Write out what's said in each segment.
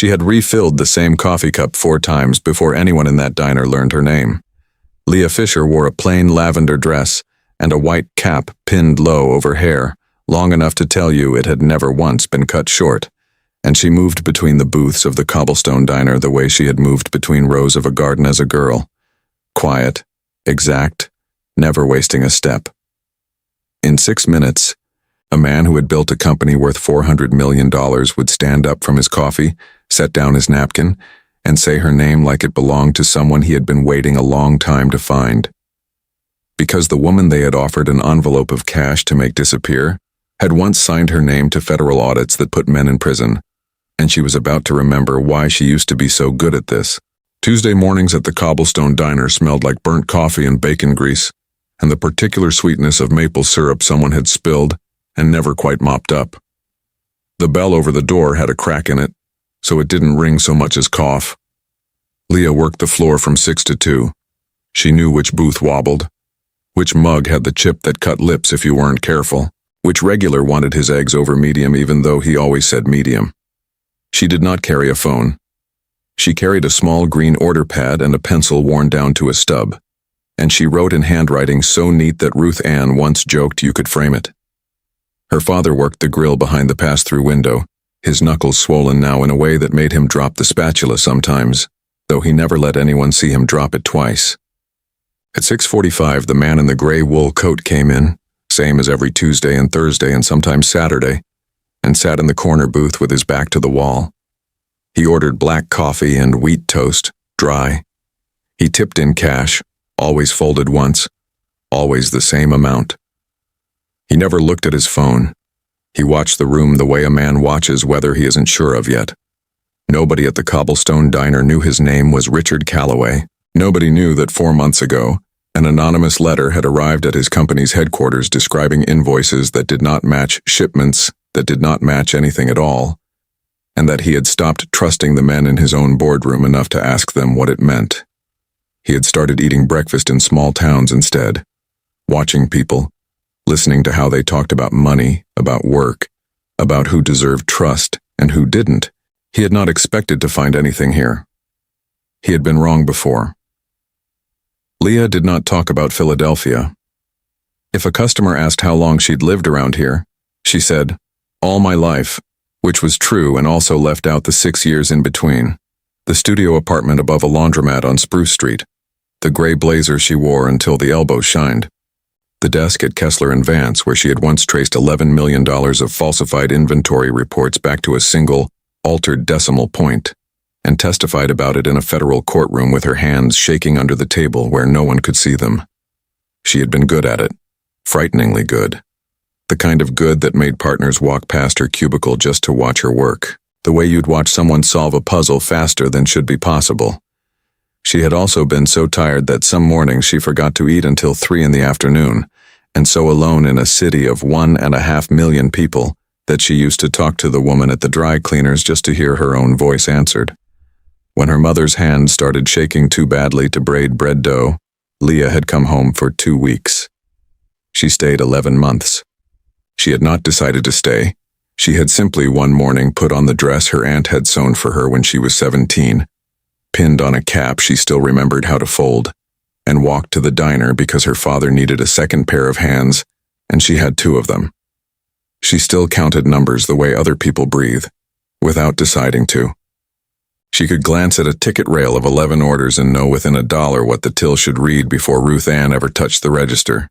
She had refilled the same coffee cup 4 times before anyone in that diner learned her name. Leah Fisher wore a plain lavender dress and a white cap pinned low over hair, long enough to tell you it had never once been cut short, and she moved between the booths of the cobblestone diner the way she had moved between rows of a garden as a girl. Quiet, exact, never wasting a step. In 6 minutes, a man who had built a company worth $400 million would stand up from his coffee, set down his napkin, and say her name like it belonged to someone he had been waiting a long time to find. Because the woman they had offered an envelope of cash to make disappear had once signed her name to federal audits that put men in prison, and she was about to remember why she used to be so good at this. Tuesday mornings at the cobblestone diner smelled like burnt coffee and bacon grease, and the particular sweetness of maple syrup someone had spilled and never quite mopped up. The bell over the door had a crack in it, so it didn't ring so much as cough. Leah worked the floor from 6 to 2. She knew which booth wobbled, which mug had the chip that cut lips if you weren't careful, which regular wanted his eggs over medium even though he always said medium. She did not carry a phone. She carried a small green order pad and a pencil worn down to a stub, and she wrote in handwriting so neat that Ruth Ann once joked you could frame it. Her father worked the grill behind the pass-through window, his knuckles swollen now in a way that made him drop the spatula sometimes, though he never let anyone see him drop it twice. At 6:45, the man in the gray wool coat came in, same as every Tuesday and Thursday and sometimes Saturday, and sat in the corner booth with his back to the wall. He ordered black coffee and wheat toast, dry. He tipped in cash, always folded once, always the same amount. He never looked at his phone. He watched the room the way a man watches weather he isn't sure of yet. Nobody at the cobblestone diner knew his name was Richard Calloway. Nobody knew that 4 months ago, an anonymous letter had arrived at his company's headquarters describing invoices that did not match shipments that did not match anything at all, and that he had stopped trusting the men in his own boardroom enough to ask them what it meant. He had started eating breakfast in small towns instead, watching people, listening to how they talked about money, about work, about who deserved trust and who didn't. He had not expected to find anything here. He had been wrong before. Leah did not talk about Philadelphia. If a customer asked how long she'd lived around here, she said, "All my life," which was true and also left out the 6 years in between. The studio apartment above a laundromat on Spruce Street, the gray blazer she wore until the elbows shined, the desk at Kessler & Vance where she had once traced $11 million of falsified inventory reports back to a single, altered decimal point, and testified about it in a federal courtroom with her hands shaking under the table where no one could see them. She had been good at it, frighteningly good. The kind of good that made partners walk past her cubicle just to watch her work, the way you'd watch someone solve a puzzle faster than should be possible. She had also been so tired that some mornings she forgot to eat until 3 in the afternoon, and so alone in a city of 1.5 million people that she used to talk to the woman at the dry cleaners just to hear her own voice answered. When her mother's hand started shaking too badly to braid bread dough, Leah had come home for 2 weeks. She stayed 11 months. She had not decided to stay. She had simply one morning put on the dress her aunt had sewn for her when she was 17, pinned on a cap she still remembered how to fold, and walked to the diner because her father needed a second pair of hands, and she had 2 of them. She still counted numbers the way other people breathe, without deciding to. She could glance at a ticket rail of 11 orders and know within $1 what the till should read before Ruth Ann ever touched the register.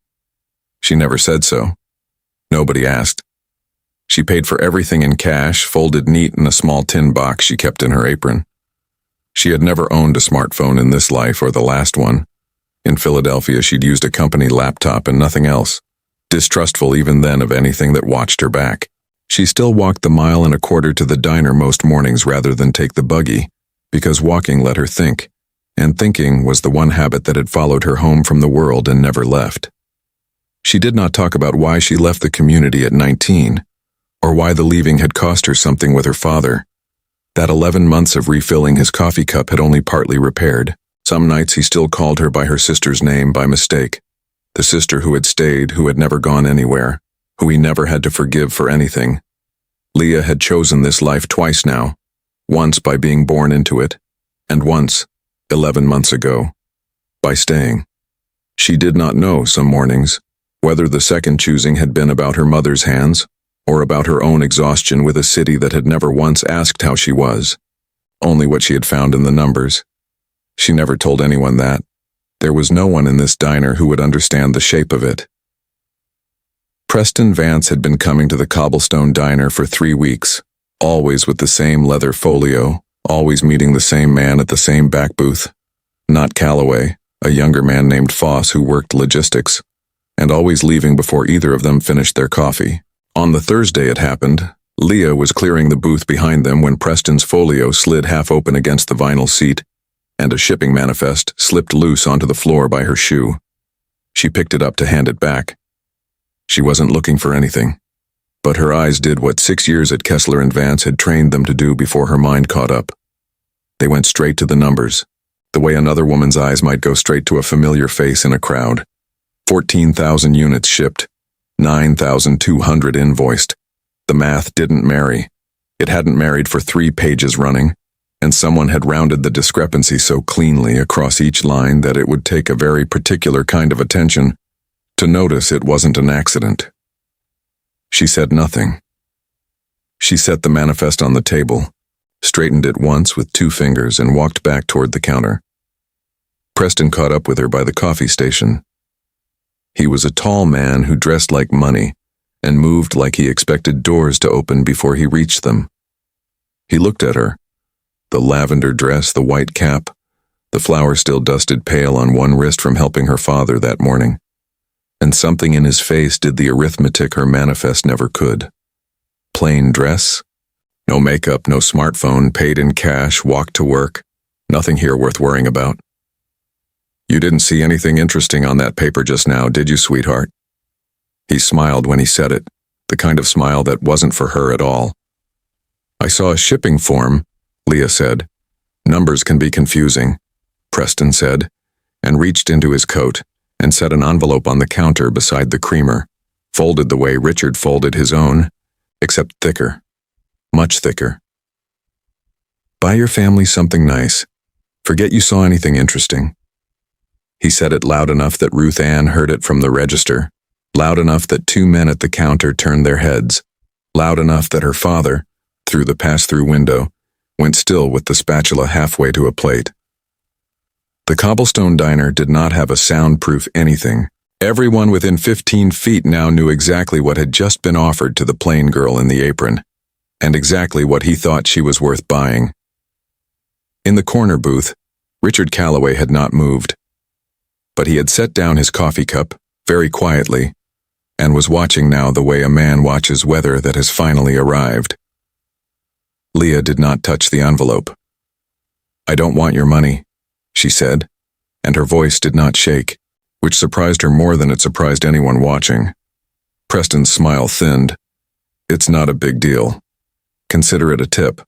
She never said so. Nobody asked. She paid for everything in cash, folded neat in a small tin box she kept in her apron. She had never owned a smartphone in this life or the last one. In Philadelphia, she'd used a company laptop and nothing else, distrustful even then of anything that watched her back. She still walked the 1.25 miles to the diner most mornings rather than take the buggy, because walking let her think, and thinking was the one habit that had followed her home from the world and never left. She did not talk about why she left the community at 19, or why the leaving had cost her something with her father. That 11 months of refilling his coffee cup had only partly repaired. Some nights he still called her by her sister's name by mistake, the sister who had stayed, who had never gone anywhere, who he never had to forgive for anything. Leah had chosen this life twice now, once by being born into it, and once, 11 months ago, by staying. She did not know some mornings whether the second choosing had been about her mother's hands or about her own exhaustion with a city that had never once asked how she was, only what she had found in the numbers. She never told anyone that. There was no one in this diner who would understand the shape of it. Preston Vance had been coming to the Cobblestone Diner for 3 weeks, always with the same leather folio, always meeting the same man at the same back booth. Not Calloway, a younger man named Foss who worked logistics, and always leaving before either of them finished their coffee. On the Thursday it happened, Leah was clearing the booth behind them when Preston's folio slid half open against the vinyl seat, and a shipping manifest slipped loose onto the floor by her shoe. She picked it up to hand it back. She wasn't looking for anything, but her eyes did what 6 years at Kessler and Vance had trained them to do before her mind caught up. They went straight to the numbers, the way another woman's eyes might go straight to a familiar face in a crowd. 14,000 units shipped, 9,200 invoiced. The math didn't marry. It hadn't married for 3 pages running, and someone had rounded the discrepancy so cleanly across each line that it would take a very particular kind of attention to notice it wasn't an accident. She said nothing. She set the manifest on the table, straightened it once with 2 fingers, and walked back toward the counter. Preston caught up with her by the coffee station. He was a tall man who dressed like money and moved like he expected doors to open before he reached them. He looked at her. The lavender dress, the white cap, the flower still dusted pale on one wrist from helping her father that morning. And something in his face did the arithmetic her manifest never could. Plain dress, no makeup, no smartphone, paid in cash, walked to work, nothing here worth worrying about. You didn't see anything interesting on that paper just now, did you, sweetheart? He smiled when he said it, the kind of smile that wasn't for her at all. I saw a shipping form, Leah said. Numbers can be confusing, Preston said, and reached into his coat and set an envelope on the counter beside the creamer, folded the way Richard folded his own, except thicker, much thicker. Buy your family something nice. Forget you saw anything interesting. He said it loud enough that Ruth Ann heard it from the register, loud enough that 2 men at the counter turned their heads, loud enough that her father, through the pass-through window, went still with the spatula halfway to a plate. The Cobblestone Diner did not have a soundproof anything. Everyone within 15 feet now knew exactly what had just been offered to the plain girl in the apron, and exactly what he thought she was worth buying. In the corner booth, Richard Calloway had not moved, but he had set down his coffee cup, very quietly, and was watching now the way a man watches weather that has finally arrived. Leah did not touch the envelope. I don't want your money, she said, and her voice did not shake, which surprised her more than it surprised anyone watching. Preston's smile thinned. It's not a big deal. Consider it a tip.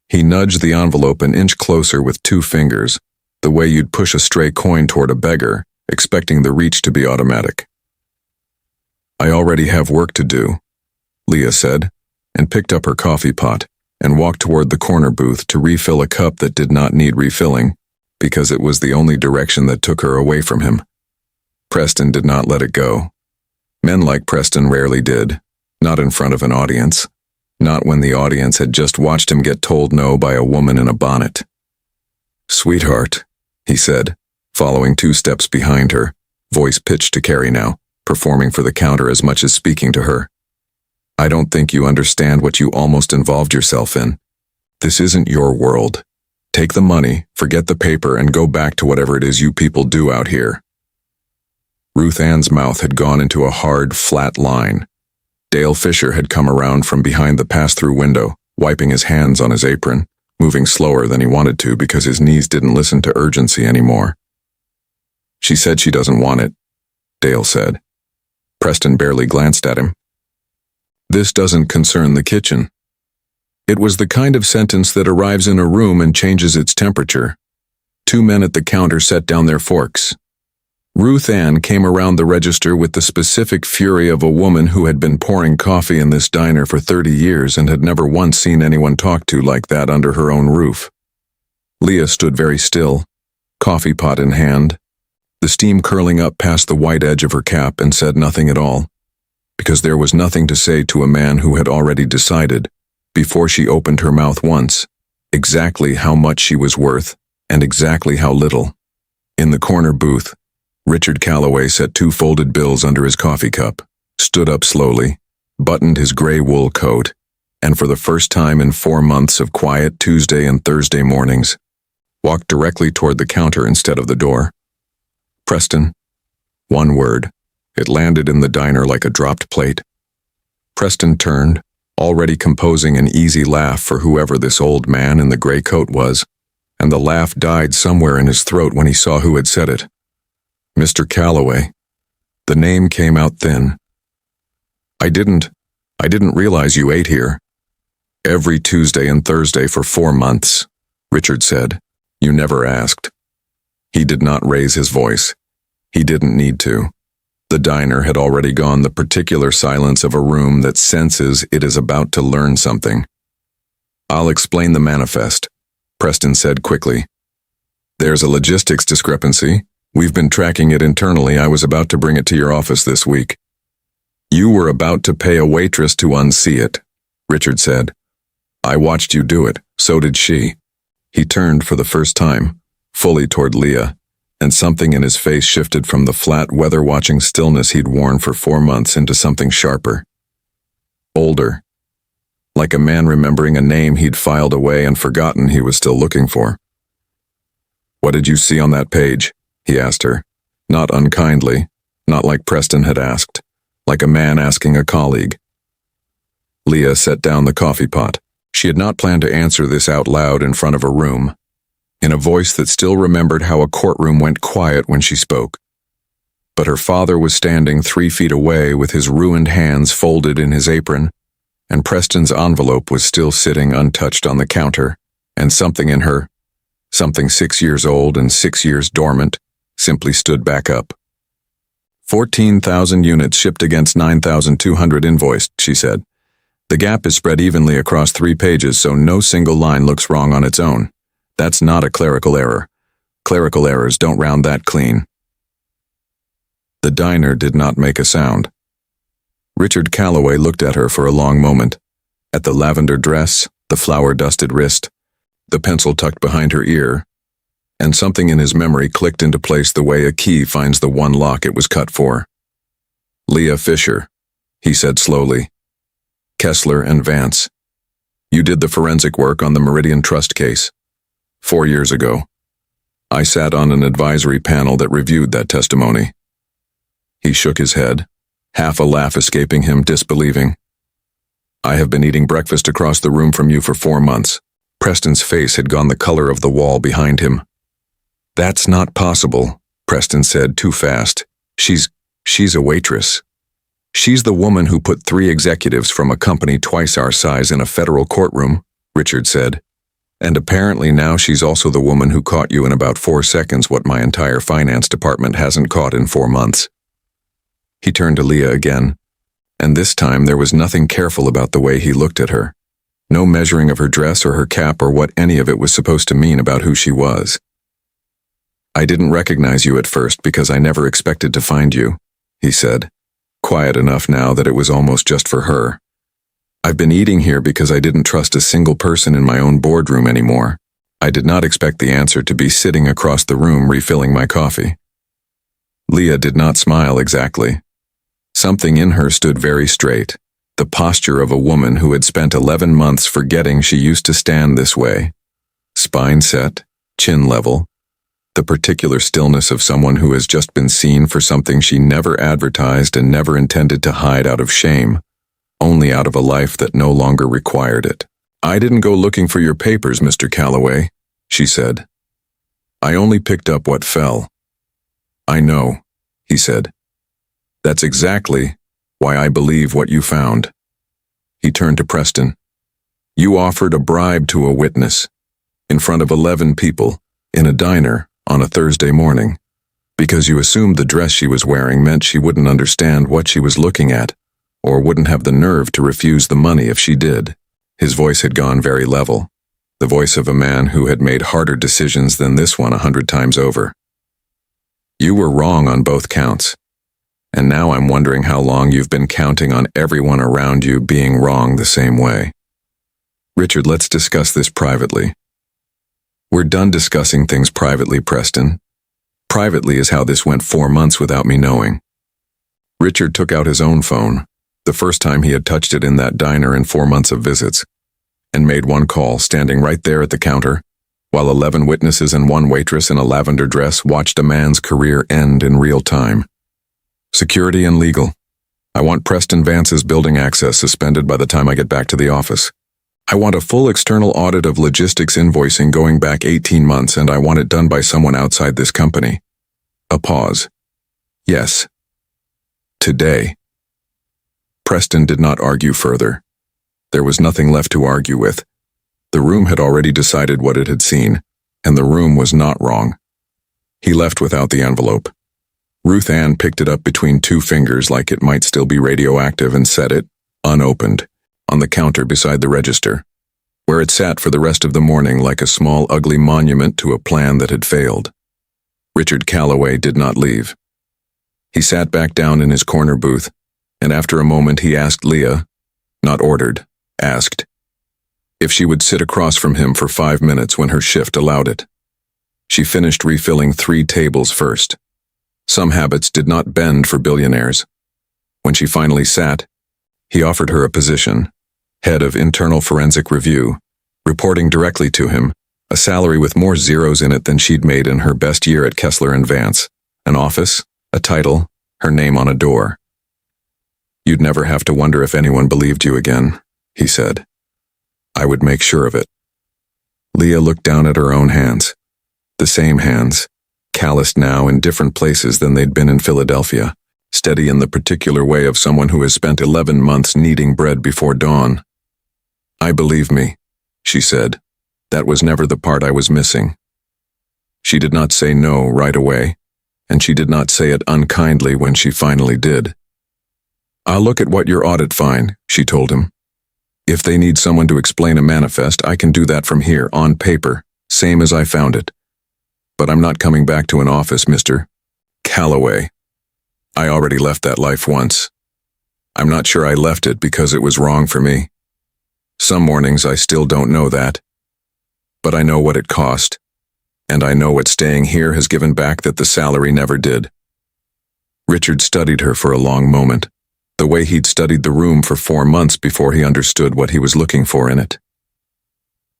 He nudged the envelope an inch closer with 2 fingers, the way you'd push a stray coin toward a beggar, expecting the reach to be automatic. I already have work to do, Leah said, and picked up her coffee pot and walked toward the corner booth to refill a cup that did not need refilling, because it was the only direction that took her away from him. Preston did not let it go. Men like Preston rarely did, not in front of an audience, not when the audience had just watched him get told no by a woman in a bonnet. Sweetheart, he said, following 2 steps behind her, voice pitched to Carrie now, performing for the counter as much as speaking to her. I don't think you understand what you almost involved yourself in. This isn't your world. Take the money, forget the paper, and go back to whatever it is you people do out here. Ruth Ann's mouth had gone into a hard, flat line. Dale Fisher had come around from behind the pass-through window, wiping his hands on his apron, moving slower than he wanted to because his knees didn't listen to urgency anymore. She said she doesn't want it, Dale said. Preston barely glanced at him. This doesn't concern the kitchen. It was the kind of sentence that arrives in a room and changes its temperature. 2 men at the counter set down their forks. Ruth Ann came around the register with the specific fury of a woman who had been pouring coffee in this diner for 30 years and had never once seen anyone talk to like that under her own roof. Leah stood very still, coffee pot in hand, the steam curling up past the white edge of her cap, and said nothing at all, because there was nothing to say to a man who had already decided, before she opened her mouth once, exactly how much she was worth and exactly how little. In the corner booth, Richard Calloway set 2 folded bills under his coffee cup, stood up slowly, buttoned his gray wool coat, and for the first time in 4 months of quiet Tuesday and Thursday mornings, walked directly toward the counter instead of the door. Preston. One word. It landed in the diner like a dropped plate. Preston turned, already composing an easy laugh for whoever this old man in the gray coat was, and the laugh died somewhere in his throat when he saw who had said it. Mr. Calloway. The name came out thin. I didn't realize you ate here. Every Tuesday and Thursday for 4 months, Richard said. You never asked. He did not raise his voice. He didn't need to. The diner had already gone the particular silence of a room that senses it is about to learn something. I'll explain the manifest, Preston said quickly. There's a logistics discrepancy. We've been tracking it internally. I was about to bring it to your office this week. You were about to pay a waitress to unsee it, Richard said. I watched you do it. So did she. He turned for the first time, fully toward Leah, and something in his face shifted from the flat, weather-watching stillness he'd worn for 4 months into something sharper. Older. Like a man remembering a name he'd filed away and forgotten he was still looking for. What did you see on that page? He asked her, not unkindly, not like Preston had asked, like a man asking a colleague. Leah set down the coffee pot. She had not planned to answer this out loud in front of a room, in a voice that still remembered how a courtroom went quiet when she spoke. But her father was standing 3 feet away with his ruined hands folded in his apron, and Preston's envelope was still sitting untouched on the counter, and something in her, something 6 years old and 6 years dormant, simply stood back up. 14,000 units shipped against 9,200 invoiced, she said. The gap is spread evenly across 3 pages, so no single line looks wrong on its own. That's not a clerical error. Clerical errors don't round that clean. The diner did not make a sound. Richard Calloway looked at her for a long moment, at the lavender dress, the flour-dusted wrist, the pencil tucked behind her ear, and something in his memory clicked into place the way a key finds the one lock it was cut for. Leah Fisher, he said slowly. Kessler and Vance. You did the forensic work on the Meridian Trust case. 4 years ago. I sat on an advisory panel that reviewed that testimony. He shook his head, half a laugh escaping him, disbelieving. I have been eating breakfast across the room from you for 4 months. Preston's face had gone the color of the wall behind him. That's not possible, Preston said too fast. She's a waitress. She's the woman who put 3 executives from a company twice our size in a federal courtroom, Richard said. And apparently now she's also the woman who caught you in about 4 seconds what my entire finance department hasn't caught in 4 months. He turned to Leah again, and this time there was nothing careful about the way he looked at her. No measuring of her dress or her cap or what any of it was supposed to mean about who she was. I didn't recognize you at first because I never expected to find you, he said, quiet enough now that it was almost just for her. I've been eating here because I didn't trust a single person in my own boardroom anymore. I did not expect the answer to be sitting across the room refilling my coffee. Leah did not smile exactly. Something in her stood very straight, the posture of a woman who had spent 11 months forgetting she used to stand this way. Spine set, chin level, the particular stillness of someone who has just been seen for something she never advertised and never intended to hide out of shame, only out of a life that no longer required it. I didn't go looking for your papers, Mr. Calloway, she said. I only picked up what fell. I know, he said. That's exactly why I believe what you found. He turned to Preston. You offered a bribe to a witness, in front of 11 people, in a diner, on a Thursday morning. Because you assumed the dress she was wearing meant she wouldn't understand what she was looking at, or wouldn't have the nerve to refuse the money if she did. His voice had gone very level, the voice of a man who had made harder decisions than this one 100 times over. You were wrong on both counts, and now I'm wondering how long you've been counting on everyone around you being wrong the same way. Richard, let's discuss this privately. We're done discussing things privately, Preston. Privately is how this went 4 months without me knowing. Richard took out his own phone, the first time he had touched it in that diner in 4 months of visits, and made one call standing right there at the counter, while 11 witnesses and one waitress in a lavender dress watched a man's career end in real time. Security and legal. I want Preston Vance's building access suspended by the time I get back to the office. I want a full external audit of logistics invoicing going back 18 months, and I want it done by someone outside this company. A pause. Yes. Today. Preston did not argue further. There was nothing left to argue with. The room had already decided what it had seen, and the room was not wrong. He left without the envelope. Ruth Ann picked it up between 2 fingers like it might still be radioactive and set it, unopened, on the counter beside the register, where it sat for the rest of the morning like a small ugly monument to a plan that had failed. Richard Calloway did not leave. He sat back down in his corner booth, and after a moment he asked Leah, not ordered, asked, if she would sit across from him for 5 minutes when her shift allowed it. She finished refilling 3 tables first. Some habits did not bend for billionaires. When she finally sat, he offered her a position, head of internal forensic review, reporting directly to him, a salary with more zeros in it than she'd made in her best year at Kessler & Vance, an office, a title, her name on a door. You'd never have to wonder if anyone believed you again, he said. I would make sure of it. Leah looked down at her own hands. The same hands, calloused now in different places than they'd been in Philadelphia, steady in the particular way of someone who has spent 11 months kneading bread before dawn. I believe me, she said. That was never the part I was missing. She did not say no right away, and she did not say it unkindly when she finally did. I'll look at what your audit find, she told him. If they need someone to explain a manifest, I can do that from here, on paper, same as I found it. But I'm not coming back to an office, Mr. Calloway. I already left that life once. I'm not sure I left it because it was wrong for me. Some mornings I still don't know that. But I know what it cost, and I know what staying here has given back that the salary never did. Richard studied her for a long moment, the way he'd studied the room for 4 months before he understood what he was looking for in it.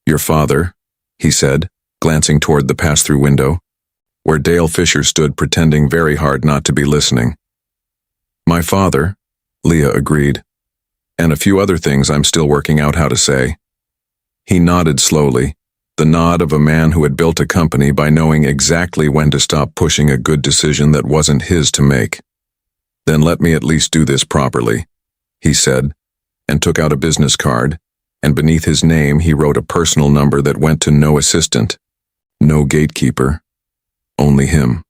Your father, he said, glancing toward the pass-through window, where Dale Fisher stood pretending very hard not to be listening. My father, Leah agreed, and a few other things I'm still working out how to say. He nodded slowly, the nod of a man who had built a company by knowing exactly when to stop pushing a good decision that wasn't his to make. Then let me at least do this properly, he said, and took out a business card, and beneath his name he wrote a personal number that went to no assistant, no gatekeeper, only him.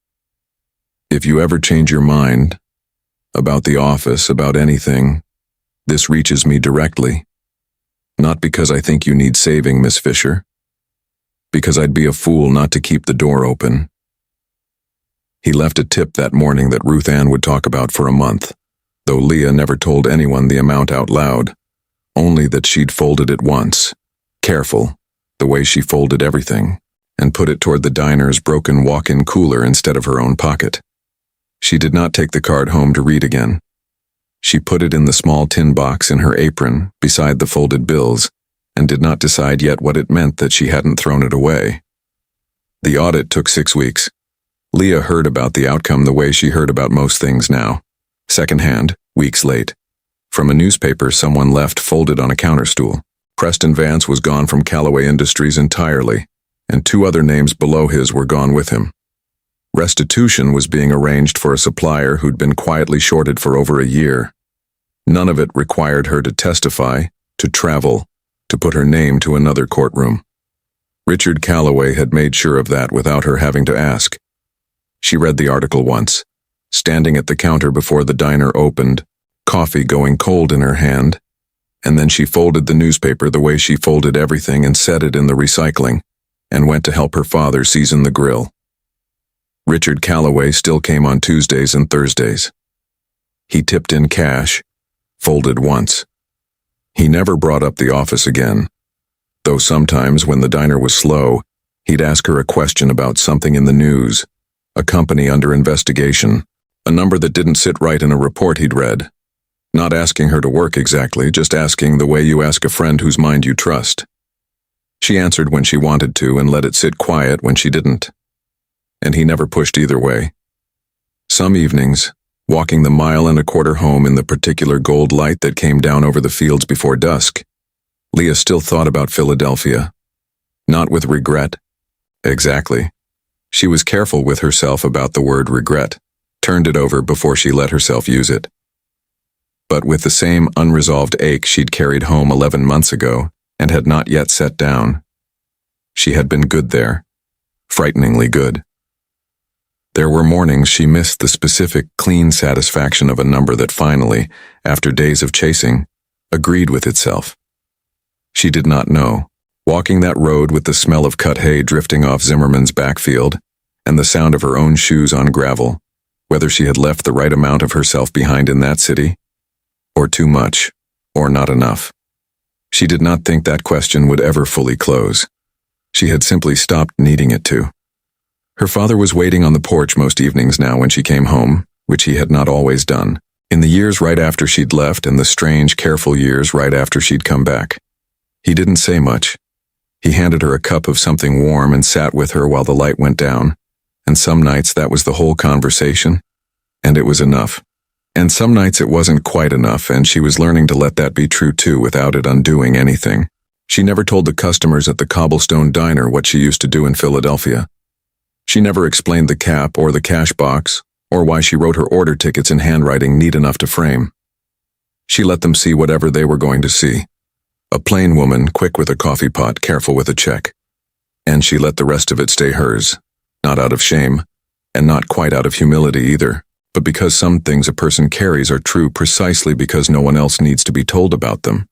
If you ever change your mind, about the office, about anything, this reaches me directly. Not because I think you need saving, Miss Fisher. Because I'd be a fool not to keep the door open. He left a tip that morning that Ruth Ann would talk about for a month, though Leah never told anyone the amount out loud, only that she'd folded it once, careful, the way she folded everything, and put it toward the diner's broken walk-in cooler instead of her own pocket. She did not take the card home to read again. She put it in the small tin box in her apron beside the folded bills, and did not decide yet what it meant that she hadn't thrown it away. The audit took 6 weeks. Leah heard about the outcome the way she heard about most things now, secondhand, weeks late. From a newspaper someone left folded on a counter stool. Preston Vance was gone from Calloway Industries entirely, and 2 other names below his were gone with him. Restitution was being arranged for a supplier who'd been quietly shorted for over a year. None of it required her to testify, to travel, to put her name to another courtroom. Richard Calloway had made sure of that without her having to ask. She read the article once, standing at the counter before the diner opened, coffee going cold in her hand, and then she folded the newspaper the way she folded everything and set it in the recycling, and went to help her father season the grill. Richard Calloway still came on Tuesdays and Thursdays. He tipped in cash, folded once. He never brought up the office again, though sometimes when the diner was slow, he'd ask her a question about something in the news, a company under investigation, a number that didn't sit right in a report he'd read. Not asking her to work exactly, just asking the way you ask a friend whose mind you trust. She answered when she wanted to and let it sit quiet when she didn't. And he never pushed either way. Some evenings, walking the mile and a quarter home in the particular gold light that came down over the fields before dusk, Leah still thought about Philadelphia. Not with regret. Exactly. She was careful with herself about the word regret, turned it over before she let herself use it. But with the same unresolved ache she'd carried home 11 months ago and had not yet set down. She had been good there. Frighteningly good. There were mornings she missed the specific, clean satisfaction of a number that finally, after days of chasing, agreed with itself. She did not know, walking that road with the smell of cut hay drifting off Zimmerman's backfield and the sound of her own shoes on gravel, whether she had left the right amount of herself behind in that city, or too much, or not enough. She did not think that question would ever fully close. She had simply stopped needing it to. Her father was waiting on the porch most evenings now when she came home, which he had not always done, in the years right after she'd left and the strange, careful years right after she'd come back. He didn't say much. He handed her a cup of something warm and sat with her while the light went down, and some nights that was the whole conversation, and it was enough. And some nights it wasn't quite enough, and she was learning to let that be true too without it undoing anything. She never told the customers at the Cobblestone Diner what she used to do in Philadelphia. She never explained the cap or the cash box, or why she wrote her order tickets in handwriting neat enough to frame. She let them see whatever they were going to see. A plain woman, quick with a coffee pot, careful with a check. And she let the rest of it stay hers, not out of shame, and not quite out of humility either, but because some things a person carries are true precisely because no one else needs to be told about them.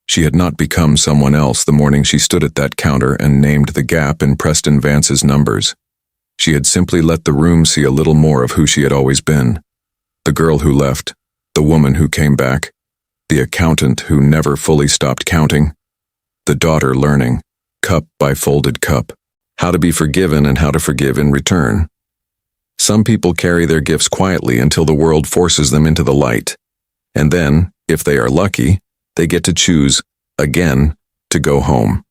She had not become someone else the morning she stood at that counter and named the gap in Preston Vance's numbers. She had simply let the room see a little more of who she had always been. The girl who left, the woman who came back, the accountant who never fully stopped counting, the daughter learning, cup by folded cup, how to be forgiven and how to forgive in return. Some people carry their gifts quietly until the world forces them into the light, and then, if they are lucky, they get to choose, again, to go home.